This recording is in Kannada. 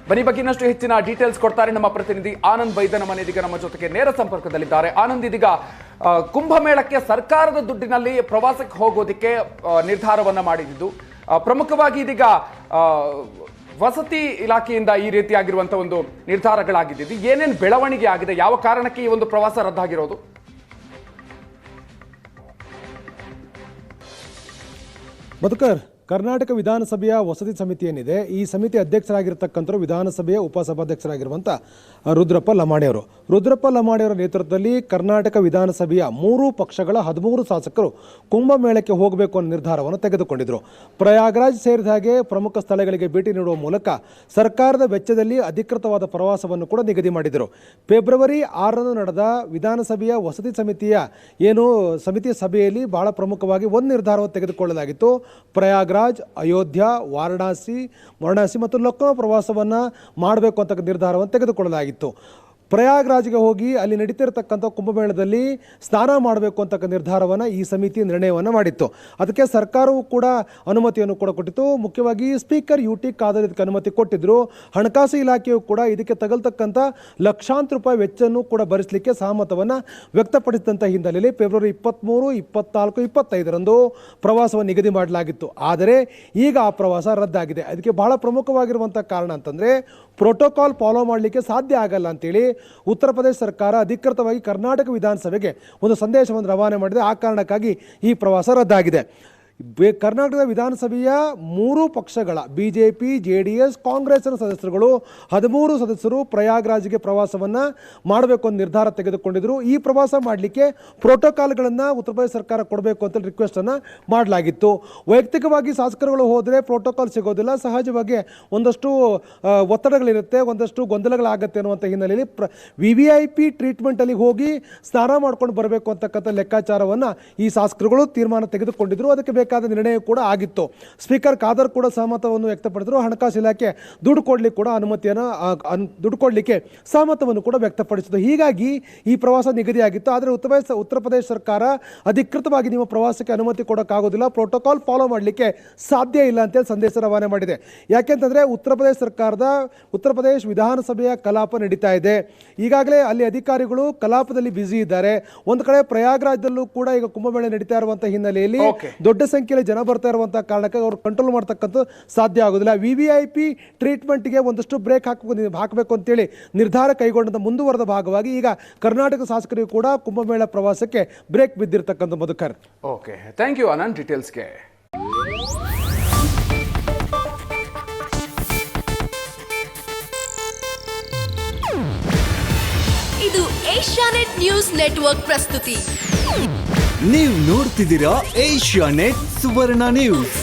ಬನ್ನಿ ಬಗ್ಗೆ ಇನ್ನಷ್ಟು ಹೆಚ್ಚಿನ ಡೀಟೇಲ್ಸ್ ಕೊಡ್ತಾರೆ ನಮ್ಮ ಪ್ರತಿನಿಧಿ ಆನಂದ್ ಬೈದನಮನೆ. ಇದೀಗ ನಮ್ಮ ಜೊತೆಗೆ ನೇರ ಸಂಪರ್ಕದಲ್ಲಿದ್ದಾರೆ. ಆನಂದ್, ಇದೀಗ ಕುಂಭಮೇಳಕ್ಕೆ ಸರ್ಕಾರದ ದುಡ್ಡಿನಲ್ಲಿ ಪ್ರವಾಸಕ್ಕೆ ಹೋಗೋದಕ್ಕೆ ನಿರ್ಧಾರವನ್ನ ಮಾಡಿದ್ದು, ಪ್ರಮುಖವಾಗಿ ಇದೀಗ ವಸತಿ ಇಲಾಖೆಯಿಂದ ಈ ರೀತಿಯಾಗಿರುವಂತಹ ಒಂದು ನಿರ್ಧಾರಗಳಾಗಿದ್ದು, ಏನೇನು ಬೆಳವಣಿಗೆ ಆಗಿದೆ, ಯಾವ ಕಾರಣಕ್ಕೆ ಈ ಒಂದು ಪ್ರವಾಸ ರದ್ದಾಗಿರೋದು? ಮಧುಕರ್, ಕರ್ನಾಟಕ ವಿಧಾನಸಭೆಯ ವಸತಿ ಸಮಿತಿ ಏನಿದೆ, ಈ ಸಮಿತಿ ಅಧ್ಯಕ್ಷರಾಗಿರ್ತಕ್ಕಂಥವ್ರು ವಿಧಾನಸಭೆಯ ಉಪಸಭಾಧ್ಯಕ್ಷರಾಗಿರುವಂಥ ರುದ್ರಪ್ಪ ಲಮಾಣಿಯವರು. ರುದ್ರಪ್ಪ ಲಮಾಣಿಯವರ ನೇತೃತ್ವದಲ್ಲಿ ಕರ್ನಾಟಕ ವಿಧಾನಸಭೆಯ 3 ಪಕ್ಷಗಳ 13 ಶಾಸಕರು ಕುಂಭಮೇಳಕ್ಕೆ ಹೋಗಬೇಕು ಅನ್ನೋ ನಿರ್ಧಾರವನ್ನು ತೆಗೆದುಕೊಂಡಿದ್ದರು. ಪ್ರಯಾಗ್ರಾಜ್ ಸೇರಿದ ಹಾಗೆ ಪ್ರಮುಖ ಸ್ಥಳಗಳಿಗೆ ಭೇಟಿ ನೀಡುವ ಮೂಲಕ ಸರ್ಕಾರದ ವೆಚ್ಚದಲ್ಲಿ ಅಧಿಕೃತವಾದ ಪ್ರವಾಸವನ್ನು ಕೂಡ ನಿಗದಿ ಮಾಡಿದರು. ಫೆಬ್ರವರಿ 6ರಂದು ನಡೆದ ವಿಧಾನಸಭೆಯ ವಸತಿ ಸಮಿತಿಯ ಸಮಿತಿಯ ಸಭೆಯಲ್ಲಿ ಬಹಳ ಪ್ರಮುಖವಾಗಿ ಒಂದು ನಿರ್ಧಾರವನ್ನು ತೆಗೆದುಕೊಳ್ಳಲಾಗಿತ್ತು. ಪ್ರಯಾಗ್ರಾಜ್, ಅಯೋಧ್ಯ, ವಾರಣಾಸಿ ಮತ್ತು ಲಕ್ನೋ ಪ್ರವಾಸವನ್ನು ಮಾಡಬೇಕು ಅಂತ ನಿರ್ಧಾರವನ್ನು ತೆಗೆದುಕೊಳ್ಳಲಾಗಿತ್ತು. ಪ್ರಯಾಗ್ರಾಜ್ಗೆ ಹೋಗಿ ಅಲ್ಲಿ ನಡೀತಿರತಕ್ಕಂಥ ಕುಂಭಮೇಳದಲ್ಲಿ ಸ್ನಾನ ಮಾಡಬೇಕು ಅಂತ ನಿರ್ಧಾರವನ್ನು ಈ ಸಮಿತಿ ನಿರ್ಣಯವನ್ನು ಮಾಡಿತ್ತು. ಅದಕ್ಕೆ ಸರ್ಕಾರವು ಕೂಡ ಅನುಮತಿಯನ್ನು ಕೂಡ ಕೊಟ್ಟಿತ್ತು. ಮುಖ್ಯವಾಗಿ ಸ್ಪೀಕರ್ UT ಖಾದರ್ ಇದಕ್ಕೆ ಅನುಮತಿ ಕೊಟ್ಟಿದ್ದರು. ಹಣಕಾಸು ಇಲಾಖೆಯು ಕೂಡ ಇದಕ್ಕೆ ತಗಲ್ತಕ್ಕಂಥ ಲಕ್ಷಾಂತರ ರೂಪಾಯಿ ವೆಚ್ಚವನ್ನು ಕೂಡ ಭರಿಸಲಿಕ್ಕೆ ಸಹಮತವನ್ನು ವ್ಯಕ್ತಪಡಿಸಿದಂಥ ಹಿನ್ನೆಲೆಯಲ್ಲಿ ಫೆಬ್ರವರಿ 23, 24, 25ರಂದು ಪ್ರವಾಸವನ್ನು ನಿಗದಿ ಮಾಡಲಾಗಿತ್ತು. ಆದರೆ ಈಗ ಆ ಪ್ರವಾಸ ರದ್ದಾಗಿದೆ. ಅದಕ್ಕೆ ಬಹಳ ಪ್ರಮುಖವಾಗಿರುವಂಥ ಕಾರಣ ಅಂತಂದರೆ ಪ್ರೋಟೋಕಾಲ್ ಫಾಲೋ ಮಾಡಲಿಕ್ಕೆ ಸಾಧ್ಯ ಆಗಲ್ಲ ಅಂತೇಳಿ ಉತ್ತರ ಪ್ರದೇಶ ಸರ್ಕಾರ ಅಧಿಕೃತವಾಗಿ ಕರ್ನಾಟಕ ವಿಧಾನಸಭೆಗೆ ಒಂದು ಸಂದೇಶವನ್ನು ರವಾನೆ ಮಾಡಿದೆ. ಆ ಕಾರಣಕ್ಕಾಗಿ ಈ ಪ್ರವಾಸ ರದ್ದಾಗಿದೆ. ಕರ್ನಾಟಕದ ವಿಧಾನಸಭೆಯ 3 ಪಕ್ಷಗಳ BJP, JDS, ಕಾಂಗ್ರೆಸ್ನ ಸದಸ್ಯರುಗಳು 13 ಸದಸ್ಯರು ಪ್ರಯಾಗ್ರಾಜ್ಗೆ ಪ್ರವಾಸವನ್ನು ಮಾಡಬೇಕು ಅಂತ ನಿರ್ಧಾರ ತೆಗೆದುಕೊಂಡಿದ್ದರು. ಈ ಪ್ರವಾಸ ಮಾಡಲಿಕ್ಕೆ ಪ್ರೋಟೋಕಾಲ್ಗಳನ್ನು ಉತ್ತರ ಪ್ರದೇಶ ಸರ್ಕಾರ ಕೊಡಬೇಕು ಅಂತ ರಿಕ್ವೆಸ್ಟನ್ನು ಮಾಡಲಾಗಿತ್ತು. ವೈಯಕ್ತಿಕವಾಗಿ ಶಾಸಕರುಗಳು ಹೋದರೆ ಪ್ರೋಟೋಕಾಲ್ ಸಿಗೋದಿಲ್ಲ, ಸಹಜವಾಗಿ ಒಂದಷ್ಟು ಒತ್ತಡಗಳಿರುತ್ತೆ, ಒಂದಷ್ಟು ಗೊಂದಲಗಳಾಗತ್ತೆ ಅನ್ನುವಂಥ ಹಿನ್ನೆಲೆಯಲ್ಲಿ VVIP ಟ್ರೀಟ್ಮೆಂಟಲ್ಲಿ ಹೋಗಿ ಸ್ನಾನ ಮಾಡ್ಕೊಂಡು ಬರಬೇಕು ಅಂತಕ್ಕಂಥ ಲೆಕ್ಕಾಚಾರವನ್ನು ಈ ಶಾಸಕರುಗಳು ತೀರ್ಮಾನ ತೆಗೆದುಕೊಂಡಿದ್ದರು. ಅದಕ್ಕೆ ಬೇಕಾದ ನಿರ್ಣಯ ಕೂಡ ಆಗಿತ್ತು. ಸ್ಪೀಕರ್ ಖಾದರ್ ಕೂಡ ಸಹಮತವನ್ನು ವ್ಯಕ್ತಪಡಿಸಿದರು. ಹಣಕಾಸು ಇಲಾಖೆ ದುಡ್ಡು ಕೊಡಲಿಕ್ಕೆ ಸಹಮತವನ್ನು ಕೂಡ ವ್ಯಕ್ತಪಡಿಸಿತು. ಹೀಗಾಗಿ ಈ ಪ್ರವಾಸ ನಿಗದಿಯಾಗಿತ್ತು. ಆದರೆ ಉತ್ತರ ಪ್ರದೇಶ ಸರ್ಕಾರ ಅಧಿಕೃತವಾಗಿ ನಿಮ್ಮ ಪ್ರವಾಸಕ್ಕೆ ಅನುಮತಿ ಕೊಡೋಕ್ಕಾಗೋದಿಲ್ಲ, ಪ್ರೋಟೋಕಾಲ್ ಫಾಲೋ ಮಾಡಲಿಕ್ಕೆ ಸಾಧ್ಯ ಇಲ್ಲ ಅಂತೇಳಿ ಸಂದೇಶ ರವಾನೆ ಮಾಡಿದೆ. ಯಾಕೆಂತಂದರೆ ಉತ್ತರ ಪ್ರದೇಶ ವಿಧಾನಸಭೆಯ ಕಲಾಪ ನಡೀತಾ ಇದೆ. ಈಗಾಗಲೇ ಅಲ್ಲಿ ಅಧಿಕಾರಿಗಳು ಕಲಾಪದಲ್ಲಿ ಬ್ಯುಸಿ ಇದ್ದಾರೆ. ಒಂದು ಕಡೆ ಪ್ರಯಾಗ್ರಾಜ್ದಲ್ಲೂ ಕೂಡ ಈಗ ಕುಂಭಮೇಳ ನಡೀತಾ ಇರುವಂಥ ಹಿನ್ನೆಲೆಯಲ್ಲಿ ದೊಡ್ಡ ಸಂಖ್ಯೆಯಲ್ಲಿ ಜನ ಬರ್ತಾ ಇರುವಂತಹ ಕಾರಣಕ್ಕೆ ಅವರು ಕಂಟ್ರೋಲ್ ಮಾಡ್ತಕ್ಕಂಥ ಸಾಧ್ಯ ಆಗೋದಿಲ್ಲ. VVIP ಟ್ರೀಟ್ಮೆಂಟ್ಗೆ ಒಂದಷ್ಟು ಬ್ರೇಕ್ ಹಾಕಬೇಕು ಅಂತೇಳಿ ನಿರ್ಧಾರ ಕೈಗೊಂಡಂತ ಮುಂದುವರೆದ ಭಾಗವಾಗಿ ಈಗ ಕರ್ನಾಟಕ ಶಾಸಕರಿಗೂ ಕೂಡ ಕುಂಭಮೇಳ ಪ್ರವಾಸಕ್ಕೆ ಬ್ರೇಕ್ ಬಿದ್ದಿರತಕ್ಕಂಥ Madhukar. Okay, thank you Anand ಡೀಟೇಲ್ಸ್ಗೆ. ಇದು ಏಷ್ಯಾನೆಟ್ ನ್ಯೂಸ್ ನೆಟ್ವರ್ಕ್ ಪ್ರಸ್ತುತಿ. ನೀವು ನೋಡ್ತಿದ್ದೀರಾ ಏಷ್ಯಾನೆಟ್ ಸುವರ್ಣ ನ್ಯೂಸ್.